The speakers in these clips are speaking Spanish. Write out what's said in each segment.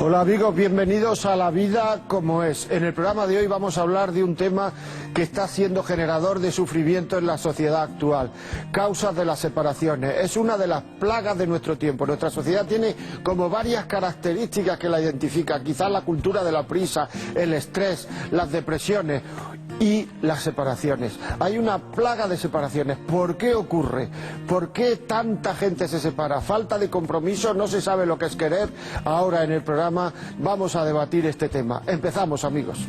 Hola amigos, bienvenidos a La Vida como es. En el programa de hoy vamos a hablar de un tema que está siendo generador de sufrimiento en la sociedad actual. Causas de las separaciones. Es una de las plagas de nuestro tiempo. Nuestra sociedad tiene como varias características que la identifican. Quizás la cultura de la prisa, el estrés, las depresiones y las separaciones. Hay una plaga de separaciones. ¿Por qué ocurre? ¿Por qué tanta gente se separa? ¿Falta de compromiso? ¿No se sabe lo que es querer? Ahora en el programa vamos a debatir este tema. Empezamos, amigos.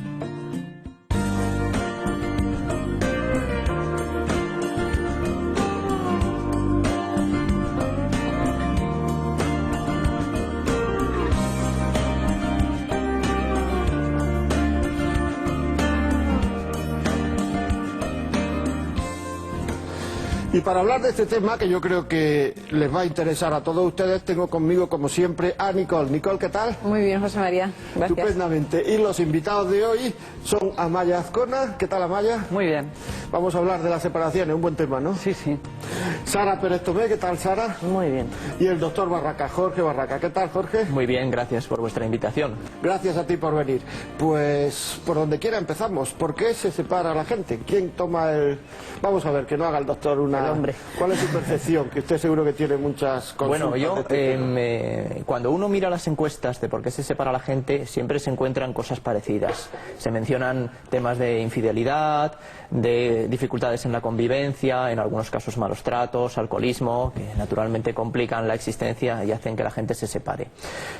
Y para hablar de este tema, que yo creo que les va a interesar a todos ustedes, tengo conmigo, como siempre, a Nicole. Nicole, ¿qué tal? Muy bien, José María. Gracias. Estupendamente. Y los invitados de hoy son Amaya Azcona. ¿Qué tal, Amaya? Muy bien. Vamos a hablar de las separaciones, un buen tema, ¿no? Sí, sí. Sara Pérez Tomé, ¿qué tal, Sara? Muy bien. Y el doctor Barraca, Jorge Barraca. ¿Qué tal, Jorge? Muy bien, gracias por vuestra invitación. Gracias a ti por venir. Pues, por donde quiera empezamos. ¿Por qué se separa la gente? ¿Quién toma el...? Vamos a ver, que no haga el doctor una... El hombre. ¿Cuál es su percepción? Que usted seguro que tiene muchas consultas. Bueno, yo, cuando uno mira las encuestas de por qué se separa la gente, siempre se encuentran cosas parecidas. Se mencionan temas de infidelidad, de dificultades en la convivencia, en algunos casos malos tratos, alcoholismo, que naturalmente complican la existencia y hacen que la gente se separe.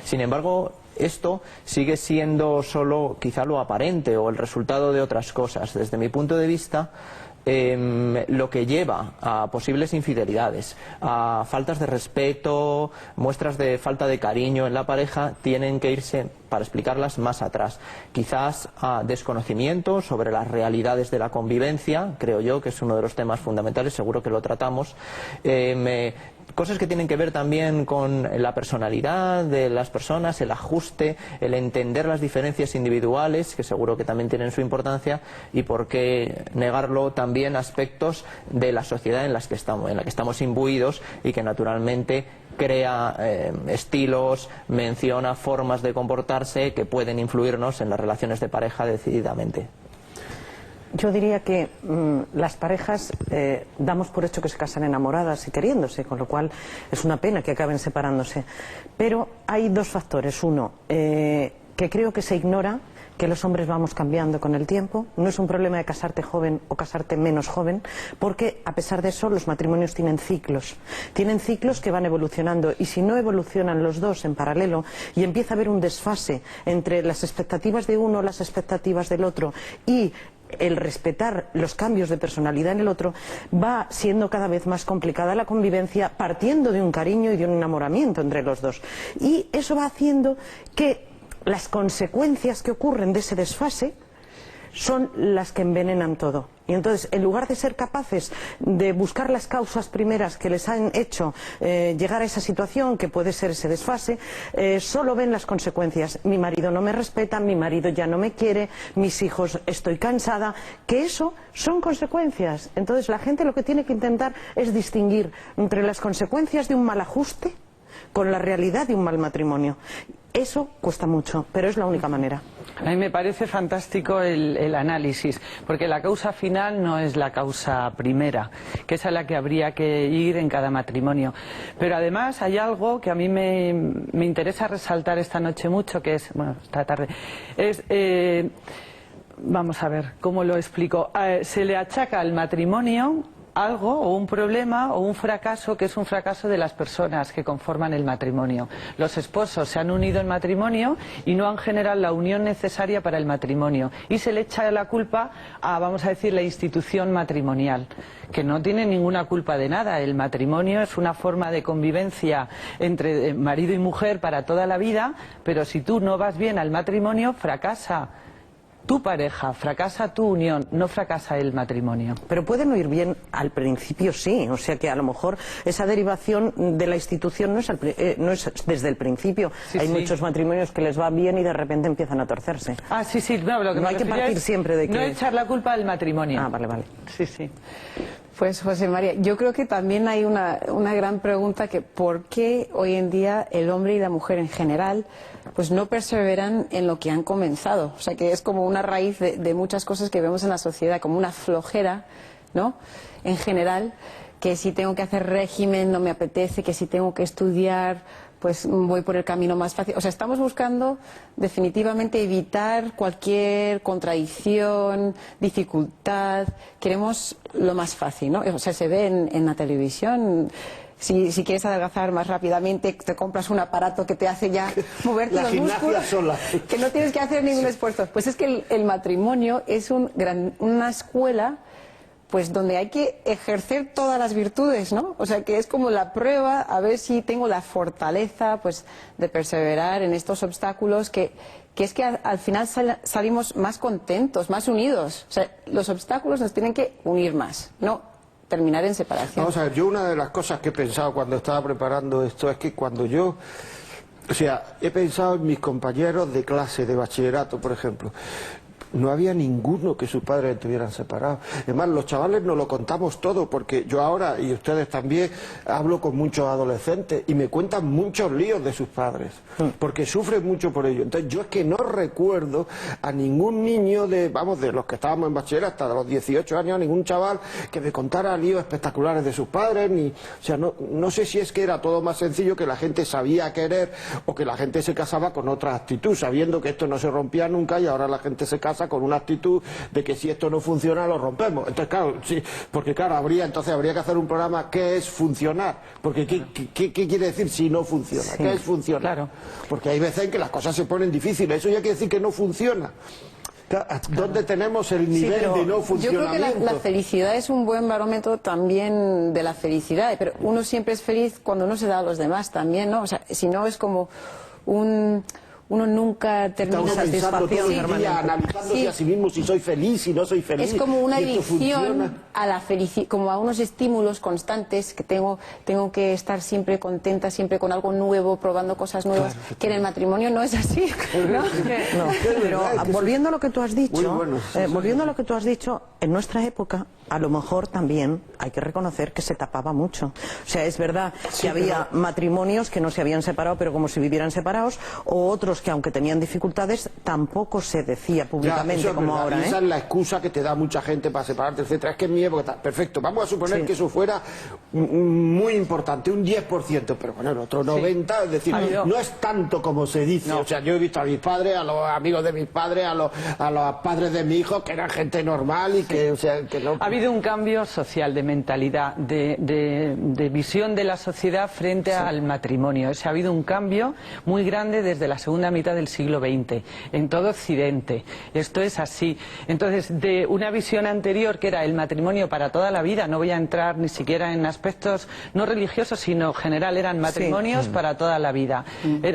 Sin embargo, esto sigue siendo solo quizá lo aparente o el resultado de otras cosas. Desde mi punto de vista, lo que lleva a posibles infidelidades, a faltas de respeto, muestras de falta de cariño en la pareja, tienen que irse, para explicarlas, más atrás. Quizás a desconocimiento sobre las realidades de la convivencia, creo yo que es uno de los temas fundamentales, seguro que lo tratamos. Cosas que tienen que ver también con la personalidad de las personas, el ajuste, el entender las diferencias individuales, que seguro que también tienen su importancia, y por qué negarlo también aspectos de la sociedad en la que estamos imbuidos y que naturalmente crea estilos, menciona formas de comportarse que pueden influirnos en las relaciones de pareja decididamente. Yo diría que las parejas damos por hecho que se casan enamoradas y queriéndose, con lo cual es una pena que acaben separándose. Pero hay dos factores. Uno, que creo que se ignora, que los hombres vamos cambiando con el tiempo. No es un problema de casarte joven o casarte menos joven, porque a pesar de eso los matrimonios tienen ciclos que van evolucionando, y si no evolucionan los dos en paralelo y empieza a haber un desfase entre las expectativas de uno, las expectativas del otro y el respetar los cambios de personalidad en el otro, va siendo cada vez más complicada la convivencia, partiendo de un cariño y de un enamoramiento entre los dos, y eso va haciendo que las consecuencias que ocurren de ese desfase son las que envenenan todo. Y entonces, en lugar de ser capaces de buscar las causas primeras que les han hecho llegar a esa situación, que puede ser ese desfase, solo ven las consecuencias. Mi marido no me respeta, mi marido ya no me quiere, mis hijos, estoy cansada, que eso son consecuencias. Entonces, la gente lo que tiene que intentar es distinguir entre las consecuencias de un mal ajuste con la realidad de un mal matrimonio. Eso cuesta mucho, pero es la única manera. A mí me parece fantástico el análisis, porque la causa final no es la causa primera, que es a la que habría que ir en cada matrimonio. Pero además hay algo que a mí me interesa resaltar esta noche mucho, que es, bueno, esta tarde, es... vamos a ver, ¿cómo lo explico? Se le achaca al matrimonio algo, o un problema, o un fracaso, que es un fracaso de las personas que conforman el matrimonio. Los esposos se han unido en matrimonio y no han generado la unión necesaria para el matrimonio. Y se le echa la culpa a, vamos a decir, la institución matrimonial, que no tiene ninguna culpa de nada. El matrimonio es una forma de convivencia entre marido y mujer para toda la vida, pero si tú no vas bien al matrimonio, fracasa tu pareja, fracasa tu unión, no fracasa el matrimonio. Pero puede no ir bien al principio, sí. O sea que a lo mejor esa derivación de la institución no es desde el principio. Sí, hay sí. muchos matrimonios que les va bien y de repente empiezan a torcerse. Ah, sí, sí. No, lo que no me hay que refería partir es siempre de que... no echar la culpa al matrimonio. Ah, vale, vale. Sí, sí. Pues José María, yo creo que también hay una gran pregunta que ¿por qué hoy en día el hombre y la mujer en general pues no perseveran en lo que han comenzado? O sea, que es como una raíz de muchas cosas que vemos en la sociedad, como una flojera, ¿no? En general, que si tengo que hacer régimen no me apetece, que si tengo que estudiar pues voy por el camino más fácil. O sea, estamos buscando definitivamente evitar cualquier contradicción, dificultad. Queremos lo más fácil, ¿no? O sea, se ve en la televisión. Si quieres adelgazar más rápidamente, te compras un aparato que te hace ya moverte los músculos, sola. Que no tienes que hacer ningún esfuerzo. Pues es que el matrimonio es una escuela pues donde hay que ejercer todas las virtudes, ¿no? O sea, que es como la prueba a ver si tengo la fortaleza pues de perseverar en estos obstáculos que es que al final salimos más contentos, más unidos. O sea, los obstáculos nos tienen que unir más, no terminar en separación. Vamos a ver, yo una de las cosas que he pensado cuando estaba preparando esto es que cuando yo... O sea, he pensado en mis compañeros de clase, de bachillerato, por ejemplo. No había ninguno que sus padres estuvieran separados. Además, los chavales nos lo contamos todo, porque yo ahora, y ustedes también, hablo con muchos adolescentes y me cuentan muchos líos de sus padres, porque sufren mucho por ello. Entonces, yo es que no recuerdo a ningún niño de los que estábamos en bachiller hasta los 18 años, ningún chaval que me contara líos espectaculares de sus padres, o sea, no sé si es que era todo más sencillo, que la gente sabía querer o que la gente se casaba con otra actitud, sabiendo que esto no se rompía nunca y ahora la gente se casa con una actitud de que si esto no funciona lo rompemos. Entonces claro, sí, porque claro, habría que hacer un programa ¿qué es funcionar? Porque ¿qué quiere decir si no funciona? Sí, ¿Qué es funcionar? claro. Porque hay veces en que las cosas se ponen difíciles, eso ya quiere decir que no funciona. ¿Dónde tenemos el nivel de no funcionamiento? Yo creo que la felicidad es un buen barómetro también de la felicidad, pero uno siempre es feliz cuando uno se da a los demás también, ¿no? O sea, si no es como uno nunca termina satisfacción, analizándose a sí mismo si soy feliz, si no soy feliz. Es como una adicción a la felicidad, como a unos estímulos constantes que tengo que estar siempre contenta, siempre con algo nuevo, probando cosas nuevas, claro, que en el matrimonio no es así, ¿no? No, pero volviendo a lo que tú has dicho, volviendo a lo que tú has dicho, en nuestra época a lo mejor también hay que reconocer que se tapaba mucho. O sea, es verdad que había matrimonios que no se habían separado, pero como si vivieran separados, o otros que aunque tenían dificultades tampoco se decía públicamente como ahora. Esa es la excusa que te da mucha gente para separarte, etcétera. Es que en mi época está perfecto. Vamos a suponer que eso fuera muy importante, un 10%, pero bueno, el otro 90%, es decir, no es tanto como se dice. O sea, yo he visto a mis padres, a los amigos de mis padres, a los padres de mi hijo, que eran gente normal y que, o sea, que no... Ha habido un cambio social de mentalidad, de visión de la sociedad frente al matrimonio. Ha habido un cambio muy grande desde la segunda mitad del siglo XX, en todo Occidente. Esto es así. Entonces, de una visión anterior que era el matrimonio para toda la vida, no voy a entrar ni siquiera en aspectos no religiosos, sino general, eran matrimonios para toda la vida.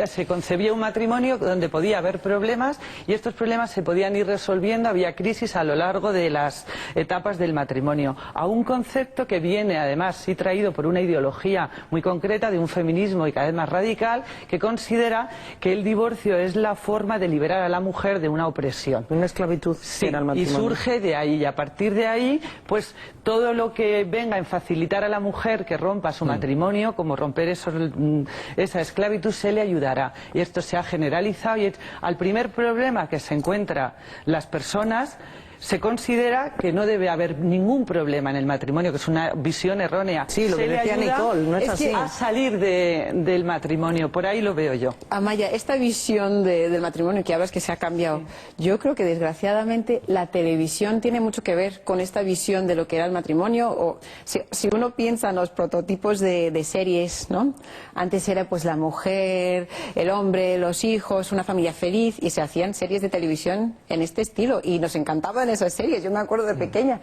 Se concebía un matrimonio donde podía haber problemas y estos problemas se podían ir resolviendo, había crisis a lo largo de las etapas del matrimonio, a un concepto que viene además sí traído por una ideología muy concreta de un feminismo y cada vez más radical, que considera que el divorcio es la forma de liberar a la mujer de una opresión, una esclavitud. Sí, y surge de ahí, y a partir de ahí pues todo lo que venga en facilitar a la mujer que rompa su matrimonio, como romper esa esclavitud, se le ayudará, y esto se ha generalizado y al primer problema que se encuentran las personas se considera que no debe haber ningún problema en el matrimonio, que es una visión errónea. Sí, lo que decía Nicole, no es así. Que a salir del matrimonio, por ahí lo veo yo. Amaya, esta visión del matrimonio que hablas que se ha cambiado, yo creo que desgraciadamente la televisión tiene mucho que ver con esta visión de lo que era el matrimonio. O si uno piensa en los prototipos de series, ¿no? Antes era pues la mujer, el hombre, los hijos, una familia feliz, y se hacían series de televisión en este estilo y nos encantaban esas series, yo me acuerdo de pequeña,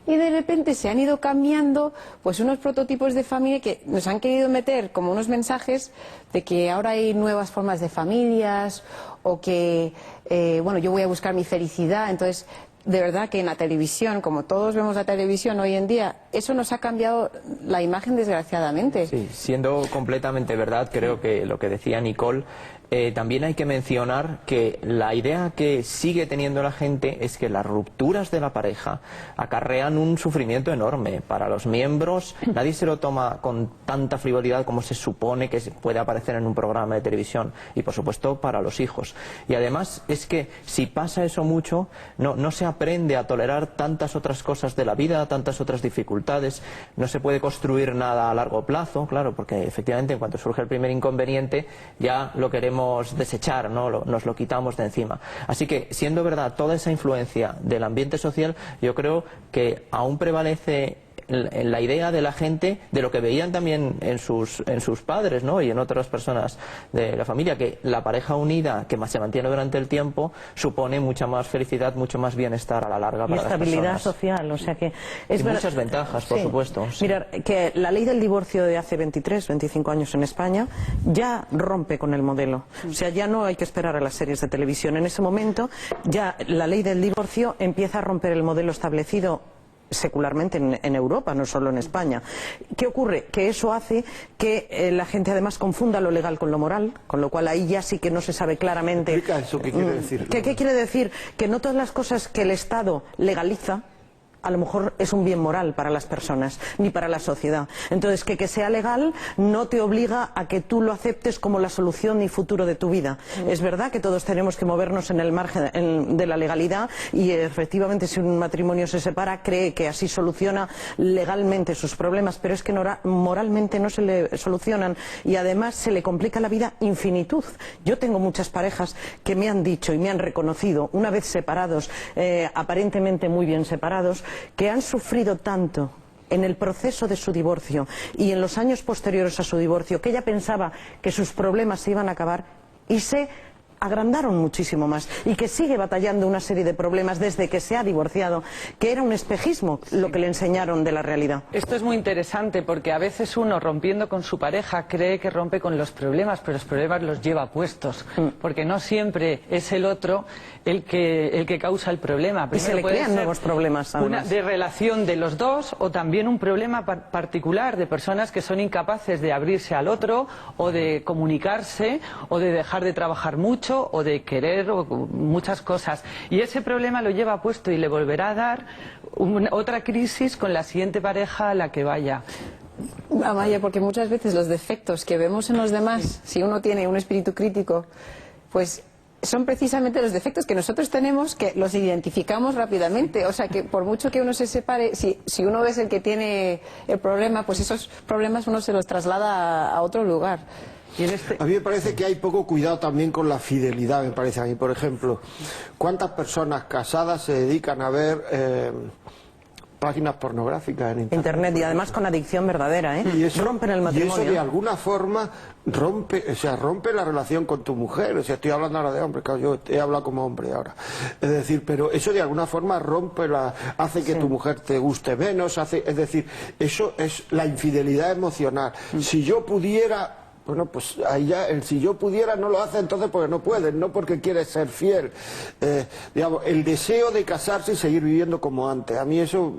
y de repente se han ido cambiando pues unos prototipos de familia que nos han querido meter como unos mensajes de que ahora hay nuevas formas de familias o que bueno, yo voy a buscar mi felicidad. Entonces, de verdad que en la televisión, como todos vemos la televisión hoy en día, eso nos ha cambiado la imagen desgraciadamente. Sí, siendo completamente verdad, creo que lo que decía Nicole, también hay que mencionar que la idea que sigue teniendo la gente es que las rupturas de la pareja acarrean un sufrimiento enorme para los miembros. Nadie se lo toma con tanta frivolidad como se supone que puede aparecer en un programa de televisión, y por supuesto para los hijos. Y además es que si pasa eso mucho, no se aprende a tolerar tantas otras cosas de la vida, tantas otras dificultades. No se puede construir nada a largo plazo, claro, porque efectivamente en cuanto surge el primer inconveniente ya lo queremos desechar, ¿no? Nos lo quitamos de encima. Así que, siendo verdad toda esa influencia del ambiente social, yo creo que aún prevalece en la idea de la gente, de lo que veían también en sus padres, ¿no? Y en otras personas de la familia, que la pareja unida que más se mantiene durante el tiempo supone mucha más felicidad, mucho más bienestar a la larga para las personas. Y estabilidad social, o sea que y muchas ventajas, por supuesto. Sí. Mira, que la ley del divorcio de hace 23, 25 años en España ya rompe con el modelo. O sea, ya no hay que esperar a las series de televisión. En ese momento ya la ley del divorcio empieza a romper el modelo establecido secularmente en Europa, no solo en España. ¿Qué ocurre? Que eso hace que la gente además confunda lo legal con lo moral, con lo cual ahí ya sí que no se sabe claramente. Explica eso, ¿qué quiere decir? ¿Qué quiere decir? Que no todas las cosas que el Estado legaliza a lo mejor es un bien moral para las personas, ni para la sociedad. Entonces, que sea legal no te obliga a que tú lo aceptes como la solución y futuro de tu vida. Es verdad que todos tenemos que movernos en el margen de la legalidad, y efectivamente si un matrimonio se separa cree que así soluciona legalmente sus problemas, pero es que moralmente no se le solucionan, y además se le complica la vida infinitud. Yo tengo muchas parejas que me han dicho y me han reconocido, una vez separados, aparentemente muy bien separados, que han sufrido tanto en el proceso de su divorcio y en los años posteriores a su divorcio, que ella pensaba que sus problemas se iban a acabar y se agrandaron muchísimo más, y que sigue batallando una serie de problemas desde que se ha divorciado, que era un espejismo lo que le enseñaron de la realidad. Esto es muy interesante porque a veces uno, rompiendo con su pareja, cree que rompe con los problemas, pero los problemas los lleva puestos, porque no siempre es el otro el que causa el problema. Primero, y se le crean nuevos problemas, una de relación de los dos, o también un problema particular de personas que son incapaces de abrirse al otro, o de comunicarse, o de dejar de trabajar mucho, o de querer, o muchas cosas, y ese problema lo lleva puesto y le volverá a dar otra crisis con la siguiente pareja a la que vaya. Amaya, porque muchas veces los defectos que vemos en los demás, si uno tiene un espíritu crítico, pues son precisamente los defectos que nosotros tenemos, que los identificamos rápidamente. O sea, que por mucho que uno se separe, si uno es el que tiene el problema, pues esos problemas uno se los traslada a otro lugar. A mí me parece que hay poco cuidado también con la fidelidad, me parece a mí. Por ejemplo, ¿cuántas personas casadas se dedican a ver páginas pornográficas en Internet? Y además con adicción verdadera, ¿eh? Y eso, rompen el matrimonio. Y eso de alguna forma rompe la relación con tu mujer. O sea, estoy hablando ahora de hombre, claro, yo he hablado como hombre ahora. Es decir, pero eso de alguna forma hace que tu mujer te guste menos, es decir, eso es la infidelidad emocional. Si yo pudiera... Bueno, pues ahí ya, si yo pudiera no lo hace entonces porque no puedes, no porque quieres ser fiel. Digamos, el deseo de casarse y seguir viviendo como antes. A mí eso...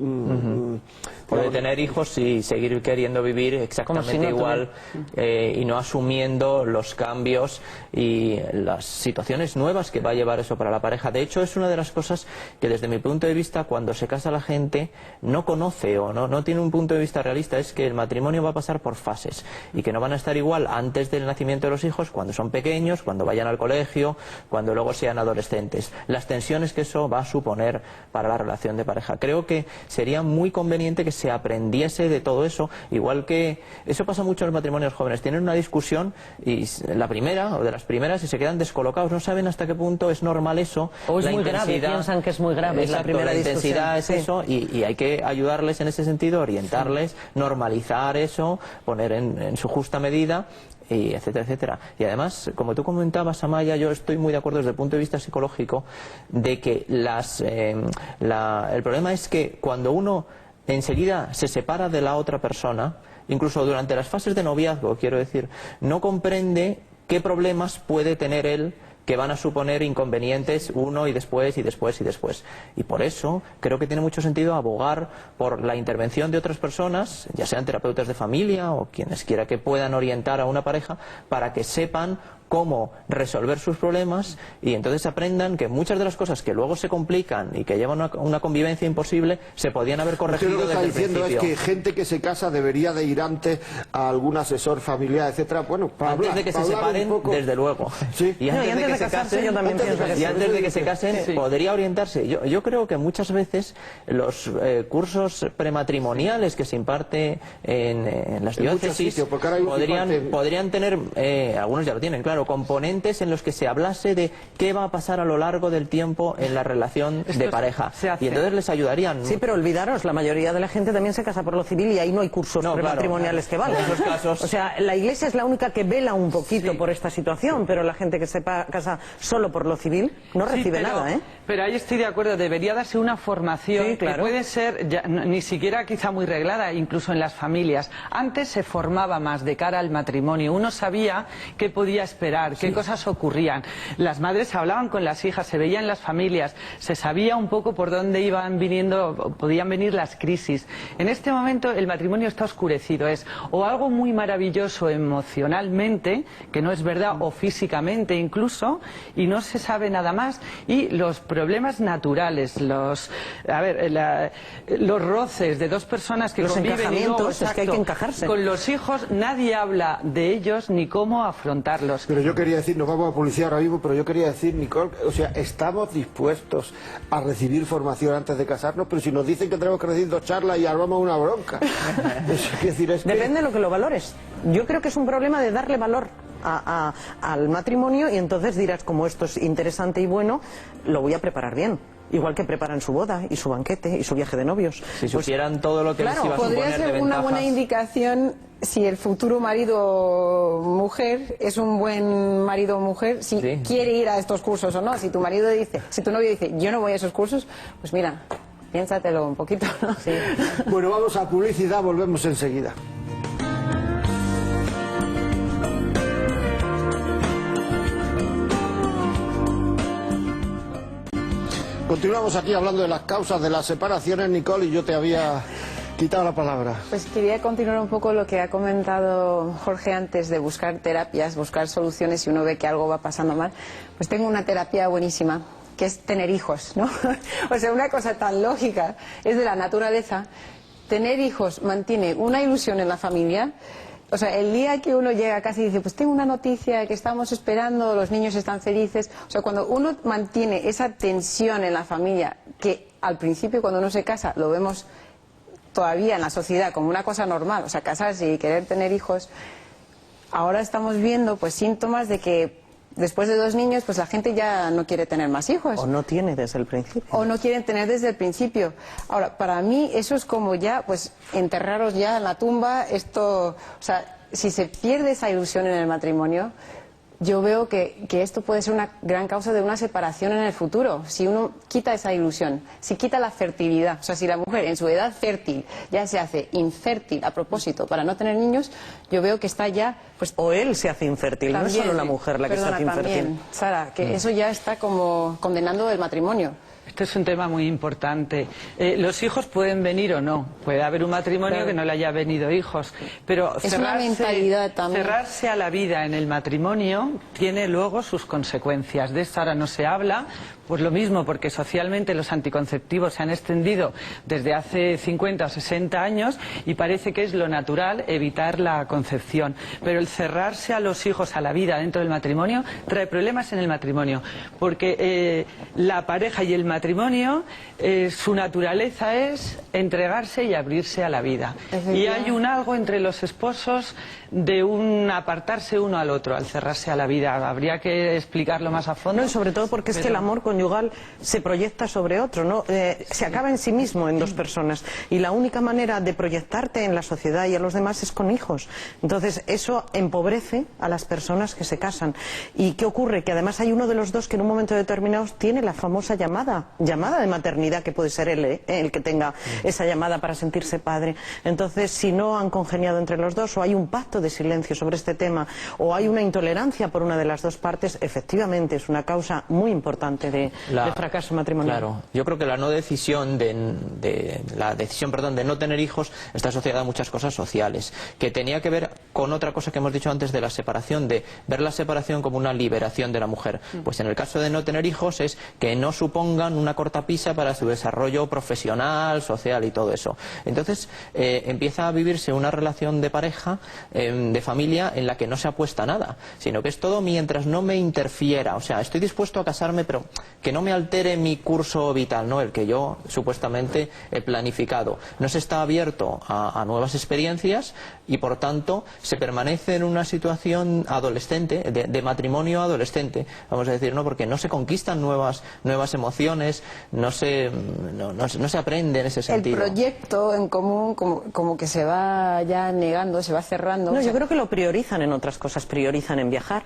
Puede tener hijos y seguir queriendo vivir exactamente igual, y no asumiendo los cambios y las situaciones nuevas que va a llevar eso para la pareja. De hecho, es una de las cosas que desde mi punto de vista, cuando se casa la gente, no conoce o no tiene un punto de vista realista, es que el matrimonio va a pasar por fases y que no van a estar igual antes del nacimiento de los hijos, cuando son pequeños, cuando vayan al colegio, cuando luego sean adolescentes. Las tensiones que eso va a suponer para la relación de pareja. Creo que sería muy conveniente que se aprendiese de todo eso, igual que eso pasa mucho en los matrimonios jóvenes. Tienen una discusión y la primera o de las primeras y se quedan descolocados, no saben hasta qué punto es normal eso. O es muy grave, piensan que es muy grave. Exacto, la primera la intensidad es eso, y hay que ayudarles en ese sentido, orientarles, normalizar eso, poner en su justa medida, y etcétera, etcétera. Y además, como tú comentabas, Amaya, yo estoy muy de acuerdo desde el punto de vista psicológico de que el problema es que cuando uno enseguida se separa de la otra persona, incluso durante las fases de noviazgo, quiero decir, no comprende qué problemas puede tener él que van a suponer inconvenientes uno y después y después y después. Y por eso creo que tiene mucho sentido abogar por la intervención de otras personas, ya sean terapeutas de familia o quienes quiera que puedan orientar a una pareja, para que sepan cómo resolver sus problemas y entonces aprendan que muchas de las cosas que luego se complican y que llevan a una convivencia imposible se podían haber corregido lo que desde está el diciendo principio. es que gente que se casa debería de ir antes a algún asesor familiar, etcétera. Bueno, antes de que se separen, desde luego. Sí. Y antes de que se casen, yo también pienso que y antes de que se casen, podría orientarse. Yo creo que muchas veces los cursos prematrimoniales que se imparte en las diócesis podrían tener, algunos ya lo tienen, claro, componentes en los que se hablase de qué va a pasar a lo largo del tiempo en la relación de pareja. Y entonces les ayudarían. Sí, pero olvidaros, la mayoría de la gente también se casa por lo civil y ahí no hay cursos prematrimoniales que valgan. En esos casos... O sea, la Iglesia es la única que vela un poquito por esta situación, pero la gente que se casa solo por lo civil no recibe nada, ¿eh? Pero ahí estoy de acuerdo, debería darse una formación que puede ser ya, ni siquiera quizá muy reglada, incluso en las familias. Antes se formaba más de cara al matrimonio, uno sabía qué podía esperar, qué cosas ocurrían. Las madres hablaban con las hijas, se veían las familias, se sabía un poco por dónde podían venir las crisis. En este momento el matrimonio está oscurecido, es o algo muy maravilloso emocionalmente, que no es verdad, o físicamente incluso, y no se sabe nada más, y los problemas naturales, los roces de dos personas que conviven y luego, es que hay que encajarse. Con los hijos nadie habla de ellos ni cómo afrontarlos. Pero yo quería decir, nos vamos a publicidad ahora mismo, pero yo quería decir, Nicole, o sea, estamos dispuestos a recibir formación antes de casarnos, pero si nos dicen que tenemos que recibir 2 charlas y armamos una bronca. Depende de lo que lo valores. Yo creo que es un problema de darle valor al matrimonio y entonces dirás, como esto es interesante y bueno, lo voy a preparar bien. Igual que preparan su boda y su banquete y su viaje de novios. Si supieran todo lo que les iba a suponer de ventajas. Podría ser una buena indicación si el futuro marido o mujer es un buen marido o mujer, si quiere ir a estos cursos o no. Si tu marido dice, si tu novio dice, yo no voy a esos cursos, pues mira, piénsatelo un poquito, ¿no? Sí. Bueno, vamos a publicidad, volvemos enseguida. Continuamos aquí hablando de las causas de las separaciones, Nicole, y yo te había quitado la palabra. Pues quería continuar un poco lo que ha comentado Jorge antes de buscar terapias, buscar soluciones si uno ve que algo va pasando mal. Pues tengo una terapia buenísima, que es tener hijos, ¿no? O sea, una cosa tan lógica, es de la naturaleza. Tener hijos mantiene una ilusión en la familia. O sea, el día que uno llega a casa y dice, pues tengo una noticia que estamos esperando, los niños están felices. O sea, cuando uno mantiene esa tensión en la familia, que al principio cuando uno se casa lo vemos todavía en la sociedad como una cosa normal, o sea, casarse y querer tener hijos, ahora estamos viendo pues síntomas de que después de 2 niños, pues la gente ya no quiere tener más hijos. O no tiene desde el principio. O no quieren tener desde el principio. Ahora, para mí eso es como ya, pues, enterraros ya en la tumba. Esto, o sea, si se pierde esa ilusión en el matrimonio, yo veo que esto puede ser una gran causa de una separación en el futuro. Si uno quita esa ilusión, si quita la fertilidad, o sea, si la mujer en su edad fértil ya se hace infértil a propósito para no tener niños, yo veo que está ya... pues o él se hace infértil, también, no es solo la mujer la que se hace infértil. También, Sara, que eso ya está como condenando el matrimonio. Este es un tema muy importante. Los hijos pueden venir o no. Puede haber un matrimonio que no le haya venido hijos. Pero es una mentalidad también. Cerrarse a la vida en el matrimonio tiene luego sus consecuencias. De esto ahora no se habla. Pues lo mismo, porque socialmente los anticonceptivos se han extendido desde hace 50 o 60 años y parece que es lo natural evitar la concepción. Pero el cerrarse a los hijos, a la vida dentro del matrimonio, trae problemas en el matrimonio. Porque la pareja y el matrimonio, su naturaleza es entregarse y abrirse a la vida. Y hay un algo entre los esposos de un apartarse uno al otro, al cerrarse a la vida. Habría que explicarlo más a fondo. No, y sobre todo porque es que el amor conyugal se proyecta sobre otro, ¿no? Se acaba en sí mismo en 2 personas. Y la única manera de proyectarte en la sociedad y a los demás es con hijos. Entonces, eso empobrece a las personas que se casan. ¿Y qué ocurre? Que además hay uno de los dos que en un momento determinado tiene la famosa llamada llamada de maternidad, que puede ser él el que tenga esa llamada para sentirse padre. Entonces, si no han congeniado entre los dos, o hay un pacto de silencio sobre este tema, o hay una intolerancia por una de las dos partes, efectivamente es una causa muy importante de fracaso matrimonial. Claro, yo creo que la decisión de no tener hijos está asociada a muchas cosas sociales, que tenía que ver con otra cosa que hemos dicho antes de la separación, de ver la separación como una liberación de la mujer. Pues en el caso de no tener hijos es que no supongan una cortapisa para su desarrollo profesional, social y todo eso. Entonces empieza a vivirse una relación de pareja, de familia, en la que no se apuesta nada, sino que es todo mientras no me interfiera. O sea, estoy dispuesto a casarme, pero que no me altere mi curso vital, ¿no? El que yo supuestamente he planificado. No se está abierto a nuevas experiencias y por tanto se permanece en una situación adolescente, de matrimonio adolescente, vamos a decir, ¿no? Porque no se conquistan nuevas emociones, no se aprende en ese sentido. El proyecto en común como que se va ya negando, se va cerrando. No, yo creo que lo priorizan en otras cosas, priorizan en viajar,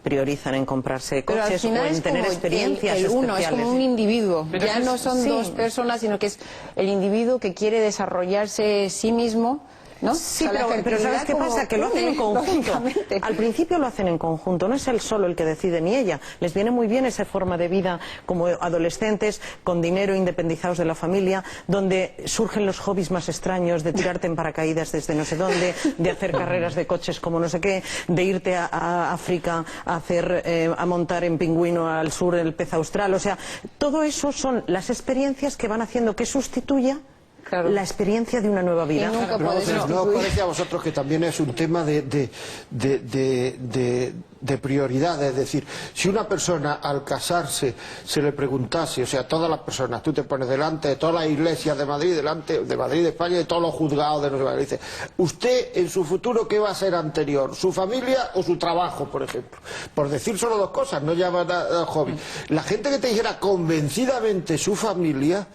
priorizan en comprarse coches o en tener experiencias el uno, especiales. es como un individuo, Pero ya no son dos personas, sino que es el individuo que quiere desarrollarse sí mismo, ¿no? Sí, o sea, pero ¿sabes qué pasa? Que lo hacen en conjunto. lógicamente. Al principio lo hacen en conjunto, no es él solo el que decide ni ella. Les viene muy bien esa forma de vida como adolescentes, con dinero, independizados de la familia, donde surgen los hobbies más extraños, de tirarte en paracaídas desde no sé dónde, de hacer carreras de coches como no sé qué, de irte a África a montar en pingüino al sur el pez austral. O sea, todo eso son las experiencias que van haciendo que sustituya la experiencia de una nueva vida. ¿No os parece a vosotros que también es un tema de prioridad? Es decir, si una persona al casarse se le preguntase, o sea, todas las personas, tú te pones delante de todas las iglesias de Madrid, delante de Madrid, de España, de todos los juzgados de no sé qué, dice, usted en su futuro, ¿qué va a ser anterior? ¿Su familia o su trabajo, por ejemplo? Por decir solo dos cosas, no llama a hobby. La gente que te dijera convencidamente su familia,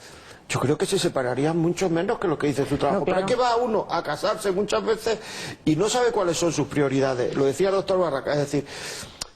yo creo que se separarían mucho menos que lo que dice su trabajo. No, claro. Pero es que va uno a casarse muchas veces y no sabe cuáles son sus prioridades. Lo decía el doctor Barraca, es decir,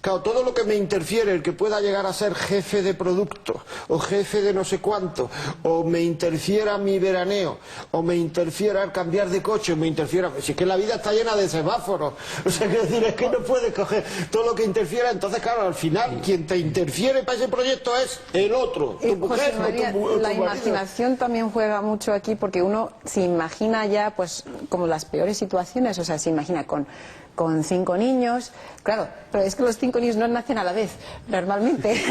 claro, todo lo que me interfiere, el que pueda llegar a ser jefe de producto, o jefe de no sé cuánto, o me interfiera mi veraneo, o me interfiera el cambiar de coche, o me interfiera... Si es que la vida está llena de semáforos, o sea, quiero decir, es que no puedes coger todo lo que interfiera, entonces claro, al final, quien te interfiere para ese proyecto es el otro, tu mujer, José María, o tu la marido. imaginación también juega mucho aquí, porque uno se imagina ya, pues, como las peores situaciones, o sea, se imagina con 5 niños, claro, pero es que los 5 niños no nacen a la vez, normalmente.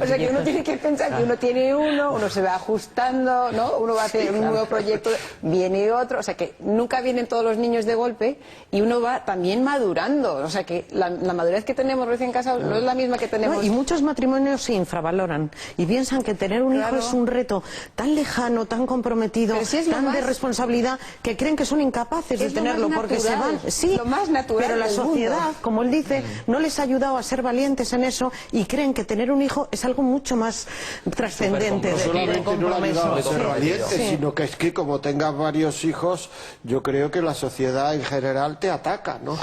O sea que uno tiene que pensar que uno tiene uno se va ajustando, ¿no? Uno va a hacer un nuevo proyecto, viene otro, o sea que nunca vienen todos los niños de golpe y uno va también madurando, o sea que la madurez que tenemos recién casados no es la misma que tenemos. No, y muchos matrimonios se infravaloran y piensan que tener un hijo es un reto tan lejano, tan comprometido, tan de responsabilidad, que creen que son incapaces de tenerlo porque se van. Sí, lo más natural pero la del sociedad, mundo. como él dice, no les ha ayudado a ser valientes en eso y creen que tener un hijo es algo mucho más trascendente. No solamente no le ha ayudado a ser Sí. valiente, sino que es que como tengas varios hijos, yo creo que la sociedad en general te ataca, ¿no?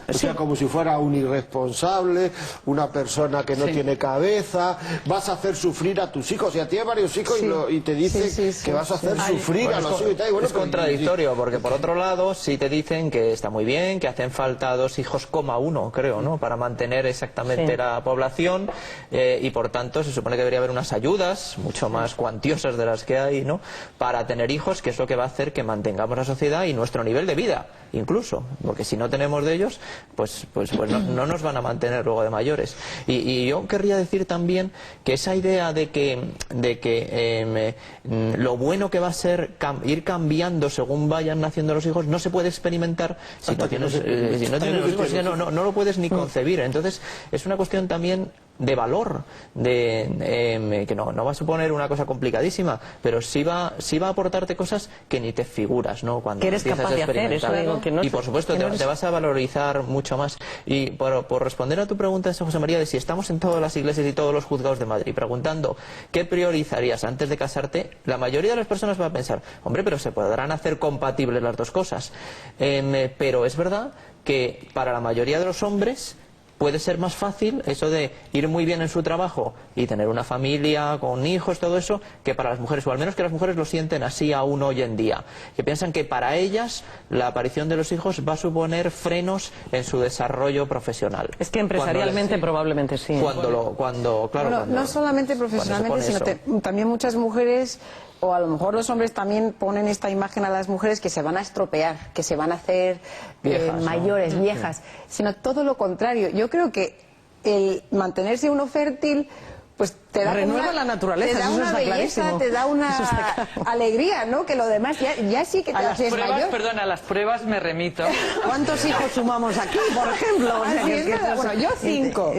O sea, como si fuera un irresponsable, una persona que no tiene cabeza, vas a hacer sufrir a tus hijos. O sea, tienes varios hijos y te dicen que vas a hacer sufrir a los hijos y tal. Y bueno, es contradictorio, porque por otro lado, sí te dicen que está muy bien, que hacen falta 2 hijos, 1, creo, ¿no? Para mantener exactamente la población y por tanto se supone que debería haber unas ayudas mucho más cuantiosas de las que hay, ¿no? Para tener hijos, que es lo que va a hacer que mantengamos la sociedad y nuestro nivel de vida, incluso, porque si no tenemos de ellos, pues no nos van a mantener luego de mayores. Y yo querría decir también que esa idea de que lo bueno que va a ser ir cambiando según vayan naciendo los hijos no se puede experimentar si no tienes hijos, ya no lo puedes ni concebir. Entonces es una cuestión también de valor, que no va a suponer una cosa complicadísima, pero sí va a aportarte cosas que ni te figuras, ¿no? Cuando que eres capaz de hacer, eso digo, que no, y por supuesto te vas a valorizar mucho más. Y por responder a tu pregunta, José María, de si estamos en todas las iglesias y todos los juzgados de Madrid preguntando ¿qué priorizarías antes de casarte? La mayoría de las personas va a pensar, hombre, pero se podrán hacer compatibles las dos cosas. Pero es verdad que para la mayoría de los hombres puede ser más fácil eso de ir muy bien en su trabajo y tener una familia con hijos, todo eso, que para las mujeres, o al menos que las mujeres lo sienten así aún hoy en día, que piensan que para ellas la aparición de los hijos va a suponer frenos en su desarrollo profesional. Es que empresarialmente probablemente sí. No solamente profesionalmente, sino también muchas mujeres, o a lo mejor los hombres también ponen esta imagen a las mujeres que se van a estropear, que se van a hacer viejas, mayores, ¿no? viejas, sino todo lo contrario. Yo creo que el mantenerse uno fértil pues te da renueva la naturaleza, te da eso una está belleza, clarísimo. te da una alegría, ¿no? Que lo demás ya sí que te haces mayor. Perdón, a las pruebas me remito. ¿Cuántos hijos sumamos aquí, por ejemplo? O sea, Así es verdad. Bueno, yo 5.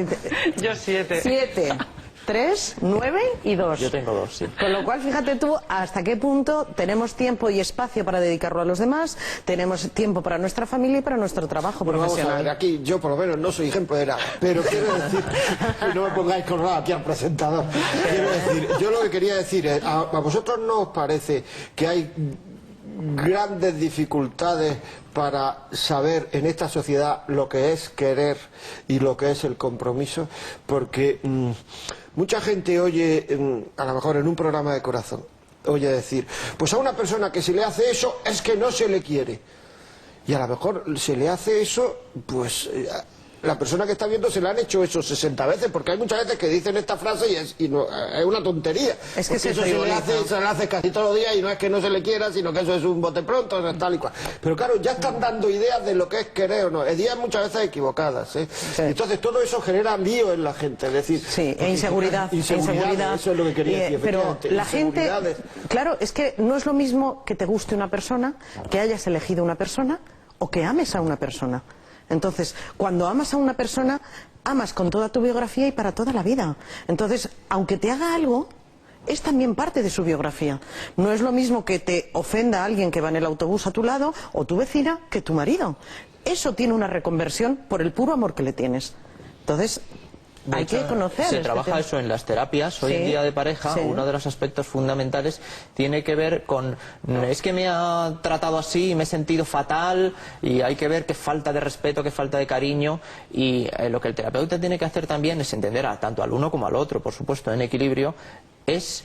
Yo 7. 7. 3, 9 y 2. Yo tengo 2, sí. Con lo cual, fíjate tú hasta qué punto tenemos tiempo y espacio para dedicarlo a los demás, tenemos tiempo para nuestra familia y para nuestro trabajo profesional. Vamos a ver, aquí yo por lo menos no soy ejemplo de nada, pero quiero decir, que no me pongáis colorado aquí al presentador. Quiero decir, yo lo que quería decir es, ¿a vosotros no os parece que hay grandes dificultades para saber en esta sociedad lo que es querer y lo que es el compromiso? Porque mucha gente oye, a lo mejor en un programa de corazón, oye decir, pues a una persona que se le hace eso es que no se le quiere. Y a lo mejor se le hace eso, pues la persona que está viendo se le han hecho eso 60 veces, porque hay muchas veces que dicen esta frase y no, es una tontería. Es que eso se le hace casi todos los días, y no es que no se le quiera, sino que eso es un bote pronto, o sea, tal y cual. Pero claro, ya están dando ideas de lo que es querer o no, ideas muchas veces equivocadas, ¿eh? Sí. Entonces todo eso genera lío en la gente, es decir... Sí, e inseguridad. Inseguridad, eso es lo que quería decir. Pero la gente, claro, es que no es lo mismo que te guste una persona, que hayas elegido una persona, o que ames a una persona. Entonces, cuando amas a una persona, amas con toda tu biografía y para toda la vida. Entonces, aunque te haga algo, es también parte de su biografía. No es lo mismo que te ofenda a alguien que va en el autobús a tu lado, o tu vecina, que tu marido. Eso tiene una reconversión por el puro amor que le tienes. Entonces, hay que conocer. Se trabaja eso en las terapias hoy en día de pareja. Uno de los aspectos fundamentales tiene que ver con, es que me ha tratado así y me he sentido fatal, y hay que ver qué falta de respeto, qué falta de cariño, y lo que el terapeuta tiene que hacer también es entender tanto al uno como al otro, por supuesto, en equilibrio, es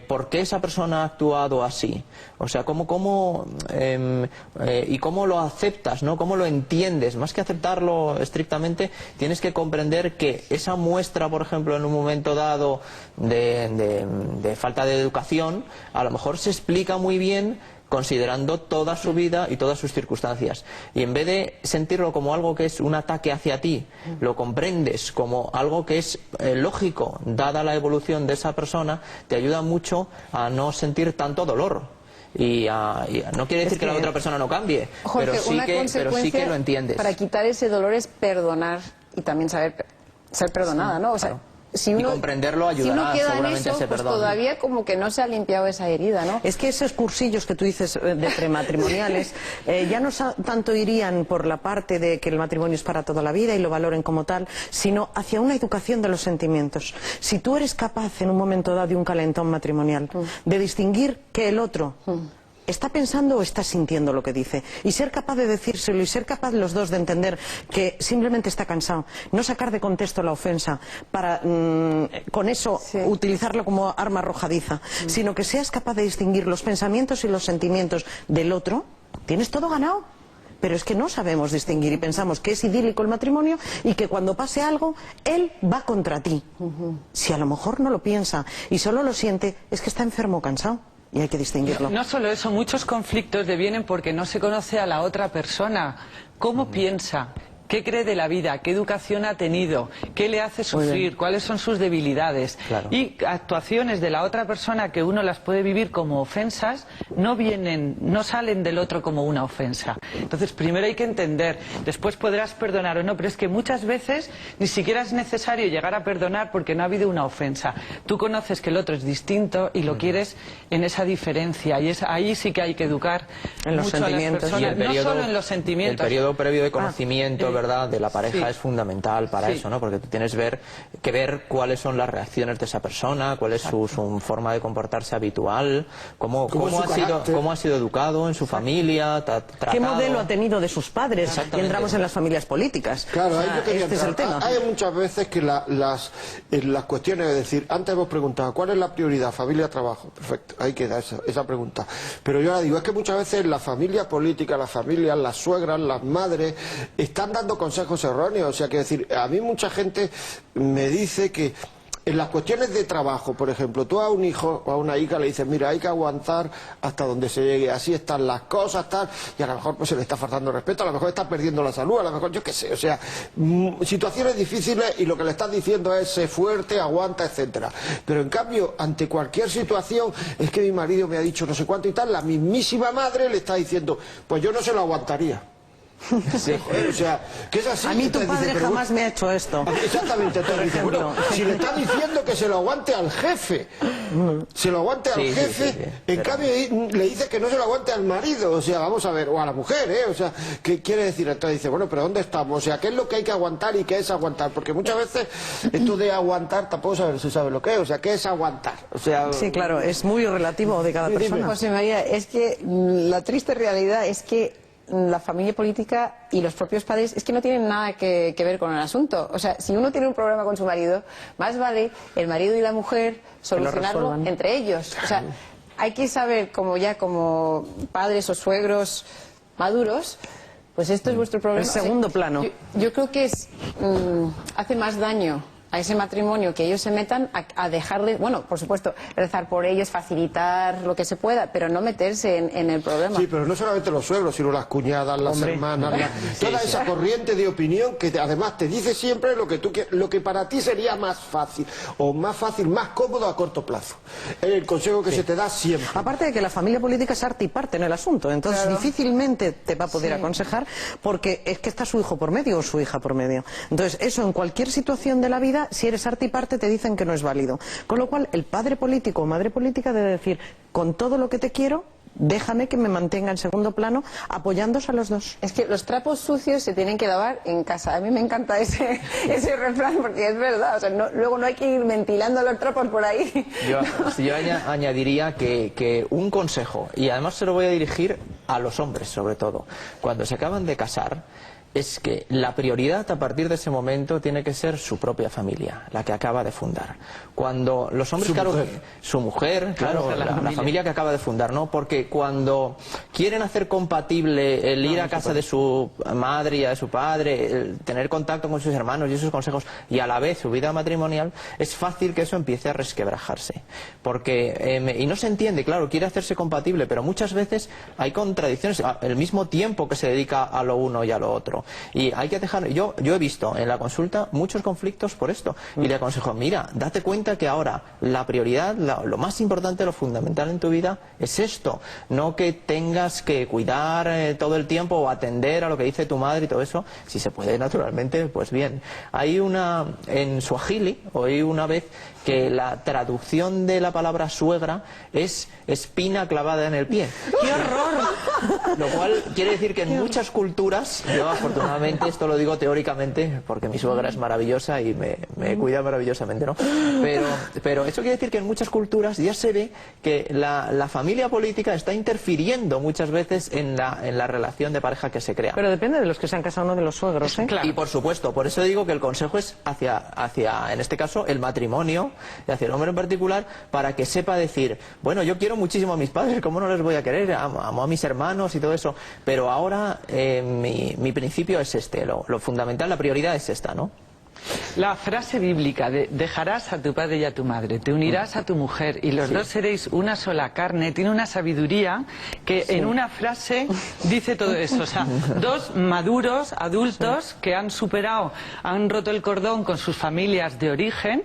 por qué esa persona ha actuado así, o sea, y cómo lo aceptas, ¿no? Cómo lo entiendes. Más que aceptarlo estrictamente, tienes que comprender que esa muestra, por ejemplo, en un momento dado de falta de educación, a lo mejor se explica muy bien considerando toda su vida y todas sus circunstancias. Y en vez de sentirlo como algo que es un ataque hacia ti, lo comprendes como algo que es lógico, dada la evolución de esa persona, te ayuda mucho a no sentir tanto dolor. Y no quiere decir que la otra persona no cambie, Jorge, pero sí que lo entiendes. Para quitar ese dolor es perdonar y también saber ser perdonada, ¿no? O sea, claro. Si uno, y comprenderlo ayudará seguramente a ese pues perdón. todavía como que no se ha limpiado esa herida, ¿no? Es que esos cursillos que tú dices de prematrimoniales ya no tanto irían por la parte de que el matrimonio es para toda la vida y lo valoren como tal, sino hacia una educación de los sentimientos. Si tú eres capaz en un momento dado de un calentón matrimonial de distinguir que el otro está pensando o está sintiendo lo que dice, y ser capaz de decírselo, y ser capaz los dos de entender que simplemente está cansado, no sacar de contexto la ofensa para con eso utilizarlo como arma arrojadiza, sino que seas capaz de distinguir los pensamientos y los sentimientos del otro, tienes todo ganado. Pero es que no sabemos distinguir y pensamos que es idílico el matrimonio y que cuando pase algo, él va contra ti. Si a lo mejor no lo piensa y solo lo siente, es que está enfermo o cansado. Y hay que distinguirlo. No solo eso, muchos conflictos devienen porque no se conoce a la otra persona. ¿Cómo piensa? ¿Qué cree de la vida? ¿Qué educación ha tenido? ¿Qué le hace sufrir? ¿Cuáles son sus debilidades? Claro. Y actuaciones de la otra persona que uno las puede vivir como ofensas no salen del otro como una ofensa. Entonces primero hay que entender, después podrás perdonar o no, pero es que muchas veces ni siquiera es necesario llegar a perdonar porque no ha habido una ofensa. Tú conoces que el otro es distinto y lo quieres en esa diferencia, y ahí sí que hay que educar en los mucho sentimientos. a las personas, no solo en los sentimientos. El periodo previo de conocimiento, verdad de la pareja Sí. es fundamental para Sí. eso, ¿no? Porque tú tienes que ver cuáles son las reacciones de esa persona, cuál es su forma de comportarse habitual, cómo ha sido educado en su familia, tratado. ¿Qué modelo ha tenido de sus padres? Y entramos en las familias políticas. Claro, O sea, ahí yo quería este es el entrar. tema. Hay muchas veces que las cuestiones, es decir, antes hemos preguntado, ¿cuál es la prioridad? Familia, trabajo. Perfecto, ahí queda esa pregunta. Pero yo ahora digo, es que muchas veces la familia política, las familias, las suegras, las madres, están dando consejos erróneos. O sea, que decir, a mí mucha gente me dice que en las cuestiones de trabajo, por ejemplo, tú a un hijo o a una hija le dices, mira, hay que aguantar hasta donde se llegue, así están las cosas, tal, y a lo mejor pues se le está faltando respeto, a lo mejor está perdiendo la salud, a lo mejor yo qué sé, o sea, situaciones difíciles y lo que le estás diciendo es sé fuerte, aguanta, etcétera. Pero en cambio, ante cualquier situación, es que mi marido me ha dicho no sé cuánto y tal, la mismísima madre le está diciendo, pues yo no se lo aguantaría. Sí. O sea, que es así. A mí tu Entonces padre dice, pero jamás me ha hecho esto. Exactamente, entonces dice, bueno, si le está diciendo que se lo aguante al jefe, se lo aguante al jefe, en cambio le dice que no se lo aguante al marido, o sea, vamos a ver, o a la mujer, o sea, ¿qué quiere decir? Entonces dice, bueno, pero ¿dónde estamos? O sea, ¿qué es lo que hay que aguantar y qué es aguantar? Porque muchas veces esto de aguantar tampoco se sabe lo que es, o sea, ¿qué es aguantar? O sea, Sí, claro, es muy relativo de cada Dime. persona. José María, es que la triste realidad es que la familia política y los propios padres es que no tienen nada que ver con el asunto. O sea, si uno tiene un problema con su marido, más vale el marido y la mujer solucionarlo resuelvan. entre ellos. O sea, hay que saber como padres o suegros maduros, pues esto es vuestro problema. El segundo plano. Yo creo que hace más daño a ese matrimonio que ellos se metan a dejarle, bueno, por supuesto, rezar por ellos, facilitar lo que se pueda, pero no meterse en el problema. sí, pero no solamente los suegros, sino las cuñadas, las hermanas, toda esa corriente de opinión que además te dice siempre lo que para ti sería más fácil, más cómodo a corto plazo. Es el consejo que se te da siempre. Aparte de que la familia política es arte y parte en el asunto, entonces Claro. difícilmente te va a poder aconsejar porque es que está su hijo por medio o su hija por medio. Entonces eso en cualquier situación de la vida, si eres arte y parte te dicen que no es válido. Con lo cual el padre político o madre política debe decir, con todo lo que te quiero, déjame que me mantenga en segundo plano apoyándose a los dos. Es que los trapos sucios se tienen que lavar en casa. A mí me encanta ese refrán porque es verdad. O sea, luego no hay que ir ventilando los trapos por ahí. Yo añadiría que un consejo, y además se lo voy a dirigir a los hombres sobre todo, cuando se acaban de casar, es que la prioridad a partir de ese momento tiene que ser su propia familia, la que acaba de fundar. Cuando los hombres, su mujer, claro, la familia que acaba de fundar, ¿no? Porque cuando quieren hacer compatible el ir a casa de su madre y de su padre, el tener contacto con sus hermanos y esos consejos, y a la vez su vida matrimonial, es fácil que eso empiece a resquebrajarse. Porque, y no se entiende, claro, quiere hacerse compatible, pero muchas veces hay contradicciones, el mismo tiempo que se dedica a lo uno y a lo otro. Y hay que dejar, yo he visto en la consulta muchos conflictos por esto y le aconsejo, mira, date cuenta que ahora la prioridad, lo más importante, lo fundamental en tu vida es esto, no que tengas que cuidar todo el tiempo o atender a lo que dice tu madre y todo eso. Si se puede, naturalmente, pues bien. Hay en Swahili, oí una vez que la traducción de la palabra suegra es espina clavada en el pie. ¡Qué horror! Lo cual quiere decir que en muchas culturas, yo afortunadamente esto lo digo teóricamente porque mi suegra es maravillosa y me cuida maravillosamente, ¿no? Pero eso quiere decir que en muchas culturas ya se ve que la familia política está interfiriendo muchas veces en la relación de pareja que se crea. Pero depende de los que se han casado o no de los suegros, ¿eh? Claro. Y por supuesto, por eso digo que el consejo es hacia en este caso, el matrimonio, y hacia el hombre en particular, para que sepa decir, bueno, yo quiero muchísimo a mis padres, ¿cómo no les voy a querer? Amo a mis hermanos y todo eso, pero ahora mi principio es este, lo fundamental, la prioridad es esta, ¿no? La frase bíblica de dejarás a tu padre y a tu madre, te unirás a tu mujer y los dos seréis una sola carne, tiene una sabiduría que en una frase dice todo eso. O sea, dos maduros, adultos, que han superado, han roto el cordón con sus familias de origen,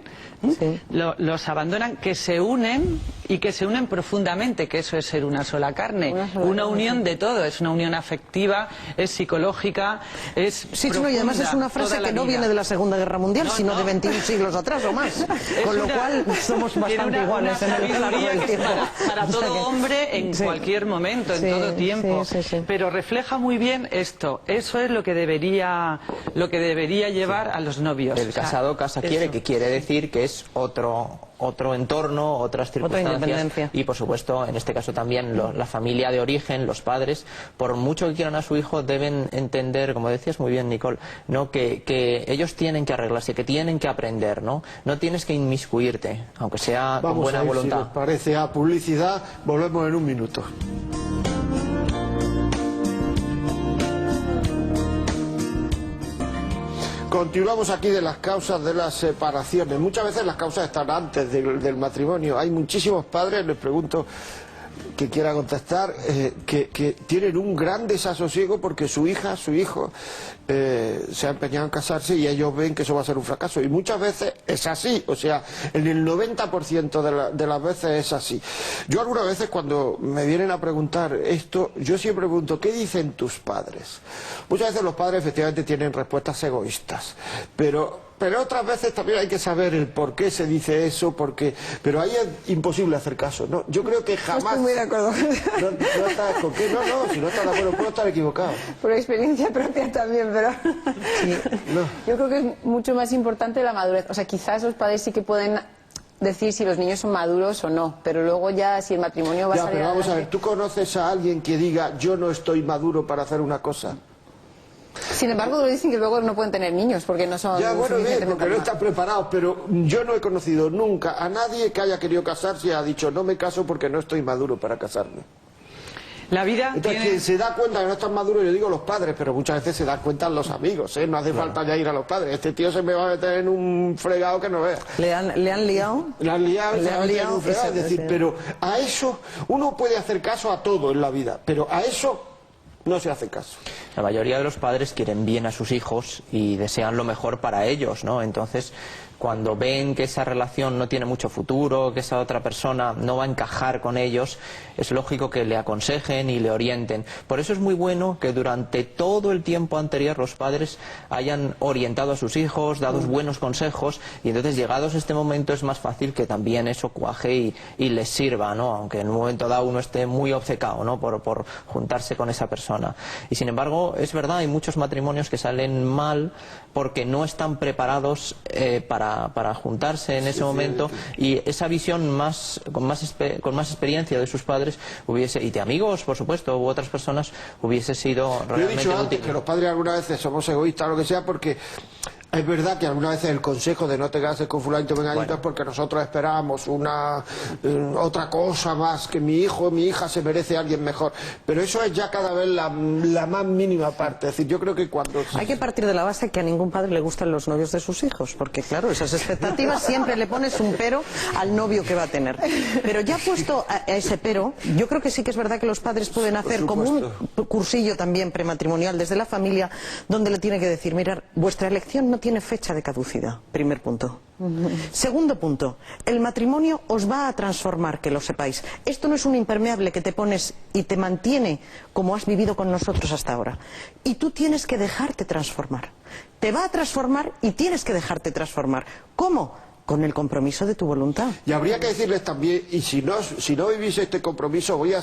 los abandonan, que se unen y que se unen profundamente, que eso es ser una sola carne, una unión de todo, es una unión afectiva, es psicológica, es Sí, y además es una frase que no viene de la Segunda Guerra Mundial. mundial, sino de 21 siglos atrás o más. Con lo cual somos bastante iguales en el largo del tiempo. Para todo hombre en cualquier momento, en todo tiempo. Pero refleja muy bien esto. Eso es lo que debería llevar a los novios. El casado casa quiere, que quiere decir que es otro entorno, otras circunstancias y por supuesto en este caso también la familia de origen, los padres, por mucho que quieran a su hijo deben entender, como decías muy bien Nicole, ¿no? que ellos tienen que arreglarse, que tienen que aprender, no tienes que inmiscuirte, aunque sea con buena voluntad. Si nos parece a publicidad, volvemos en un minuto. Continuamos aquí de las causas de las separaciones. Muchas veces las causas están antes del matrimonio. Hay muchísimos padres, les pregunto que quiera contestar, que tienen un gran desasosiego porque su hija, su hijo se ha empeñado en casarse y ellos ven que eso va a ser un fracaso. Y muchas veces es así, o sea, en el 90% de las veces es así. Yo algunas veces cuando me vienen a preguntar esto, yo siempre pregunto, ¿qué dicen tus padres? Muchas veces los padres efectivamente tienen respuestas egoístas, pero otras veces también hay que saber el por qué se dice eso, pero ahí es imposible hacer caso, ¿no? Yo creo que jamás... Estoy muy de acuerdo. No estás con qué, si no estás de acuerdo, puedo estar equivocado. Por experiencia propia también, pero Sí, no. Yo creo que es mucho más importante la madurez. O sea, quizás los padres sí que pueden decir si los niños son maduros o no, pero luego ya si el matrimonio va a salir pero vamos adelante... a ver, ¿tú conoces a alguien que diga yo no estoy maduro para hacer una cosa? Sin embargo, lo dicen que luego no pueden tener niños porque no son suficientemente porque no están preparados, pero yo no he conocido nunca a nadie que haya querido casarse y ha dicho no me caso porque no estoy maduro para casarme. La vida Entonces, quien se da cuenta que no están maduros, yo digo los padres, pero muchas veces se dan cuenta los amigos, no hace falta ya ir a los padres. Este tío se me va a meter en un fregado que no veas. ¿Le han liado? Le han liado en un fregado, es decir, pero a eso uno puede hacer caso a todo en la vida, pero a eso no se hace caso. La mayoría de los padres quieren bien a sus hijos y desean lo mejor para ellos, ¿no? Entonces, cuando ven que esa relación no tiene mucho futuro, que esa otra persona no va a encajar con ellos, es lógico que le aconsejen y le orienten. Por eso es muy bueno que durante todo el tiempo anterior los padres hayan orientado a sus hijos, dado buenos consejos, y entonces llegados a este momento es más fácil que también eso cuaje y les sirva, ¿no? Aunque en un momento dado uno esté muy obcecado, ¿no? por juntarse con esa persona. Y sin embargo, es verdad, hay muchos matrimonios que salen mal porque no están preparados para juntarse en ese momento, y esa visión con más experiencia de sus padres y de amigos, por supuesto, u otras personas, hubiese sido realmente útil. Yo he dicho antes útil. que los padres algunas veces somos egoístas o lo que sea, porque es verdad que algunas veces el consejo de no te cases con fulanito menganito es porque nosotros esperábamos otra cosa más, que mi hijo o mi hija se merece a alguien mejor, pero eso es ya cada vez la más mínima parte. Es decir, yo creo que cuando... Hay que partir de la base que a ningún padre le gustan los novios de sus hijos, porque claro, esas expectativas siempre le pones un pero al novio que va a tener. Pero ya puesto a ese pero, yo creo que sí que es verdad que los padres pueden hacer como un cursillo también prematrimonial desde la familia, donde le tiene que decir, mirad, vuestra elección no tiene fecha de caducidad, primer punto. Segundo punto, el matrimonio os va a transformar, que lo sepáis. Esto no es un impermeable que te pones y te mantiene como has vivido con nosotros hasta ahora. Y tú tienes que dejarte transformar. Te va a transformar y tienes que dejarte transformar. ¿Cómo? Con el compromiso de tu voluntad. Y habría que decirles también, y si no vivís este compromiso, vais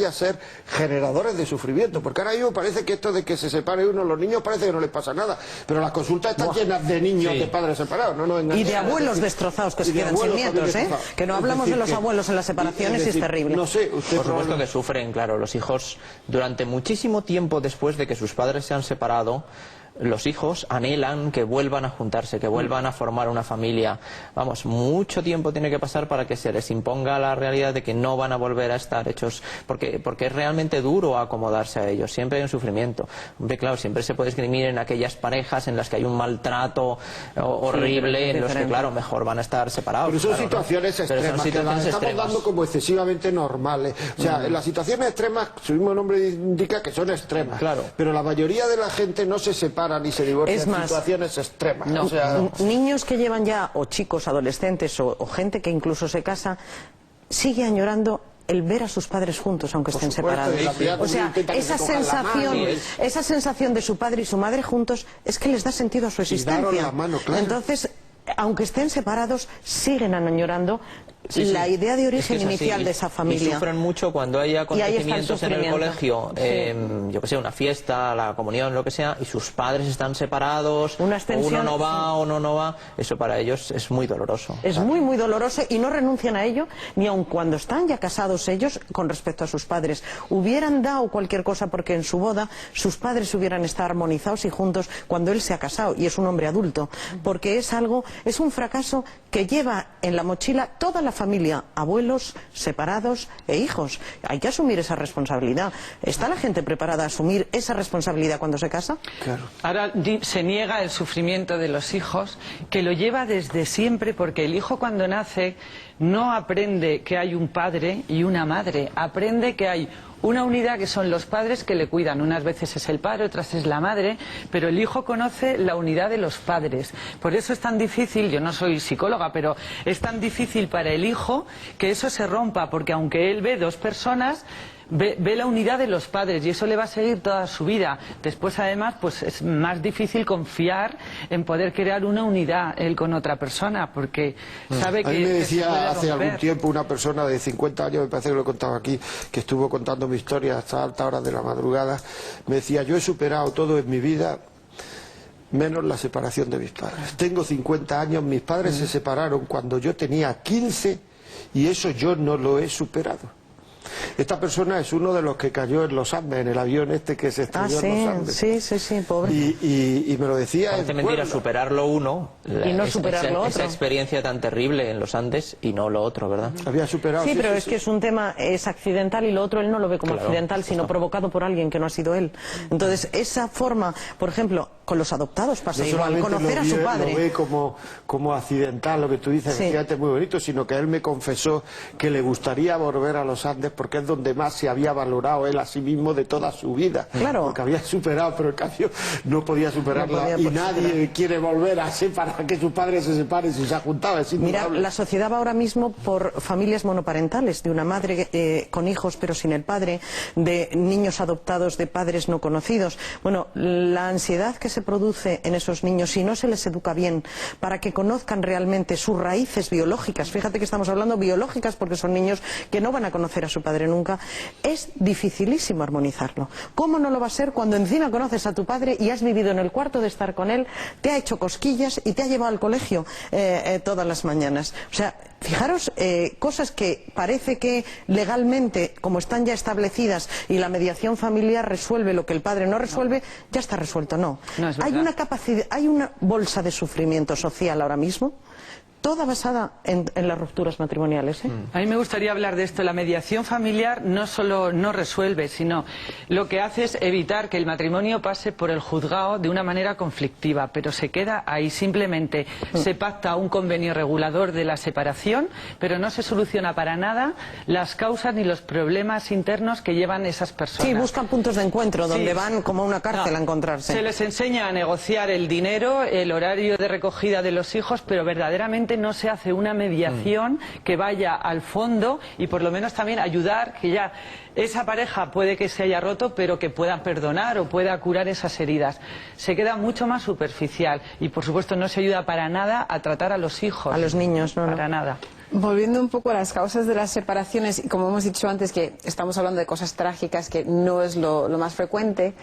a ser generadores de sufrimiento, porque ahora mismo parece que esto de que se separe uno, los niños parece que no les pasa nada, pero las consultas están llenas de niños de padres separados, no nos engañemos. Y de abuelos destrozados que se quedan sin nietos, que no hablamos de los abuelos en las separaciones y es terrible. No sé, usted por supuesto que sufren, claro, los hijos durante muchísimo tiempo después de que sus padres se han separado. Los hijos anhelan que vuelvan a juntarse, que vuelvan a formar una familia. Vamos, mucho tiempo tiene que pasar para que se les imponga la realidad de que no van a volver a estar hechos, porque es realmente duro acomodarse a ellos, siempre hay un sufrimiento. Hombre, claro, siempre se puede esgrimir en aquellas parejas en las que hay un maltrato horrible, en los que, claro, mejor van a estar separados. Pero son situaciones extremas, que las estamos dando como excesivamente normales. O sea, las situaciones extremas, su mismo nombre indica que son extremas. Claro. Pero la mayoría de la gente no se separa ni se divorcian en situaciones extremas. No, o sea, niños que llevan ya, o chicos, adolescentes, o gente que incluso se casa, sigue añorando el ver a sus padres juntos, aunque estén separados. O sea, esa sensación de su padre y su madre juntos es que les da sentido a su existencia. Entonces, aunque estén separados, siguen añorando la idea de origen inicial de esa familia. Y sufren mucho cuando hay acontecimientos en el colegio, yo que sé, una fiesta, la comunión, lo que sea, y sus padres están separados, o uno no va o no va, eso para ellos es muy doloroso. Es muy, muy doloroso, y no renuncian a ello, ni aun cuando están ya casados ellos con respecto a sus padres. Hubieran dado cualquier cosa porque en su boda sus padres hubieran estado armonizados y juntos cuando él se ha casado, y es un hombre adulto, porque es un fracaso que lleva en la mochila toda la familia, abuelos, separados e hijos. Hay que asumir esa responsabilidad. ¿Está la gente preparada a asumir esa responsabilidad cuando se casa? Claro. Ahora se niega el sufrimiento de los hijos, que lo lleva desde siempre, porque el hijo cuando nace no aprende que hay un padre y una madre, aprende que hay una unidad que son los padres que le cuidan. Unas veces es el padre, otras es la madre, pero el hijo conoce la unidad de los padres. Por eso es tan difícil, yo no soy psicóloga, pero es tan difícil para el hijo que eso se rompa, porque aunque él ve dos personas, ve la unidad de los padres, y eso le va a seguir toda su vida. Después, además, pues es más difícil confiar en poder crear una unidad él con otra persona, porque sabe que... A mí me se decía puede hace romper. algún tiempo una persona de 50 años, me parece que lo he contado aquí, que estuvo contando mi historia hasta altas horas de la madrugada, me decía: yo he superado todo en mi vida menos la separación de mis padres. Tengo 50 años, mis padres se separaron cuando yo tenía 15 y eso yo no lo he superado. Esta persona es uno de los que cayó en los Andes, en el avión este que se estrelló en los Andes. Sí, pobre. Y me lo decía. Parece mentira superarlo uno y no superarlo otro. Esa experiencia tan terrible en los Andes y no lo otro, ¿verdad? Había superado. Sí, pero es que es un tema, es accidental, y lo otro él no lo ve como accidental, sino provocado por alguien que no ha sido él. Entonces, esa forma, por ejemplo, con los adoptados pasa igual, conocer a su padre. Lo ve como accidental, lo que tú dices, efectivamente muy bonito, sino que él me confesó que le gustaría volver a los Andes porque es donde más se había valorado él a sí mismo de toda su vida. Claro. Porque había superado, pero en cambio no podía superarla, y nadie quiere volver a separar, que sus padres se separen si se ha juntado. Es indudable. Mira, la sociedad va ahora mismo por familias monoparentales, de una madre con hijos pero sin el padre, de niños adoptados de padres no conocidos. Bueno, la ansiedad que se produce en esos niños, si no se les educa bien para que conozcan realmente sus raíces biológicas, fíjate que estamos hablando biológicas porque son niños que no van a conocer a su padre nunca, es dificilísimo armonizarlo. ¿Cómo no lo va a ser cuando encima conoces a tu padre y has vivido en el cuarto de estar con él, te ha hecho cosquillas y te ha llevado al colegio todas las mañanas? O sea, fijaros, cosas que parece que legalmente, como están ya establecidas y la mediación familiar resuelve lo que el padre no resuelve, ya está resuelto. No, hay una capacidad, hay una bolsa de sufrimiento social ahora mismo, toda basada en las rupturas matrimoniales. A mí me gustaría hablar de esto. La mediación familiar no solo no resuelve, sino lo que hace es evitar que el matrimonio pase por el juzgado de una manera conflictiva, pero se queda ahí. Simplemente se pacta un convenio regulador de la separación, pero no se soluciona para nada las causas ni los problemas internos que llevan esas personas. Sí, buscan puntos de encuentro donde van como a una cárcel a encontrarse. Se les enseña a negociar el dinero, el horario de recogida de los hijos, pero verdaderamente no se hace una mediación que vaya al fondo y por lo menos también ayudar que ya esa pareja puede que se haya roto, pero que pueda perdonar o pueda curar esas heridas. Se queda mucho más superficial y por supuesto no se ayuda para nada a tratar a los hijos. A los niños, no. Para nada. Volviendo un poco a las causas de las separaciones, y como hemos dicho antes que estamos hablando de cosas trágicas que no es lo más frecuente,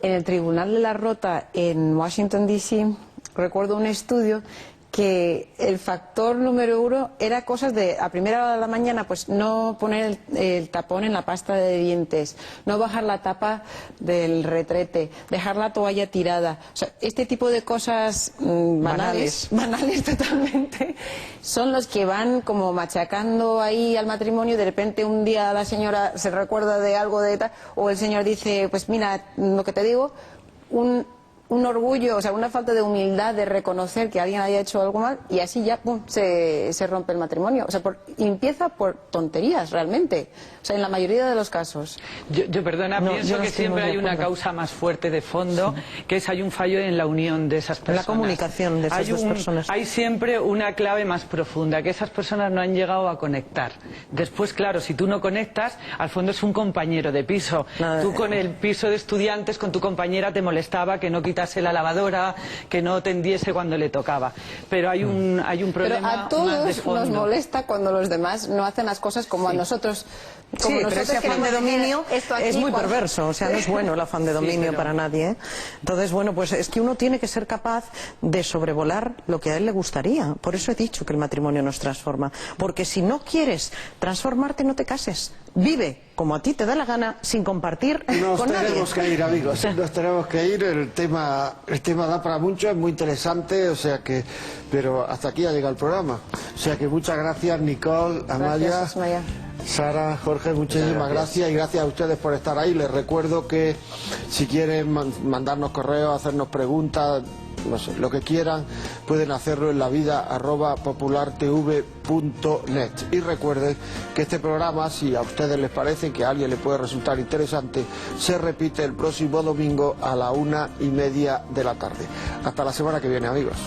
en el Tribunal de la Rota en Washington D.C. recuerdo un estudio que el factor número 1 era cosas de a primera hora de la mañana, pues no poner el tapón en la pasta de dientes, no bajar la tapa del retrete, dejar la toalla tirada. O sea, este tipo de cosas banales totalmente, son los que van como machacando ahí al matrimonio. De repente un día la señora se recuerda de algo de tal, o el señor dice, pues mira, lo que te digo, un orgullo, o sea, una falta de humildad de reconocer que alguien haya hecho algo mal y así ya, pum, se rompe el matrimonio. O sea, empieza por tonterías, realmente. O sea, en la mayoría de los casos. Yo perdona, pienso que siempre hay una causa más fuerte de fondo, que es hay un fallo en la unión de esas personas. La comunicación de esas dos personas. Hay siempre una clave más profunda, que esas personas no han llegado a conectar. Después, claro, si tú no conectas, al fondo es un compañero de piso. Tú con el piso de estudiantes, con tu compañera te molestaba que no quitase la lavadora, que no tendiese cuando le tocaba. Pero hay un problema. Pero a más de todos fondo. nos molesta cuando los demás no hacen las cosas como a nosotros. Sí, pero ese afán de dominio es muy cuando... perverso, o sea, no es bueno el afán de dominio para nadie, ¿eh? Entonces, bueno, pues es que uno tiene que ser capaz de sobrevolar lo que a él le gustaría. Por eso he dicho que el matrimonio nos transforma. Porque si no quieres transformarte, no te cases. Vive como a ti te da la gana, sin compartir con nadie. Nos tenemos que ir, amigos, nos tenemos que ir. El tema da para mucho, es muy interesante, o sea que, pero hasta aquí ha llegado el programa. O sea que muchas gracias, Nicole, Amaya. Gracias, Amaya. Sara, Jorge, muchísimas gracias y gracias a ustedes por estar ahí. Les recuerdo que si quieren mandarnos correos, hacernos preguntas, no sé, lo que quieran, pueden hacerlo en lavida@populartv.net. Y recuerden que este programa, si a ustedes les parece que a alguien le puede resultar interesante, se repite el próximo domingo a la 1:30 de la tarde. Hasta la semana que viene, amigos.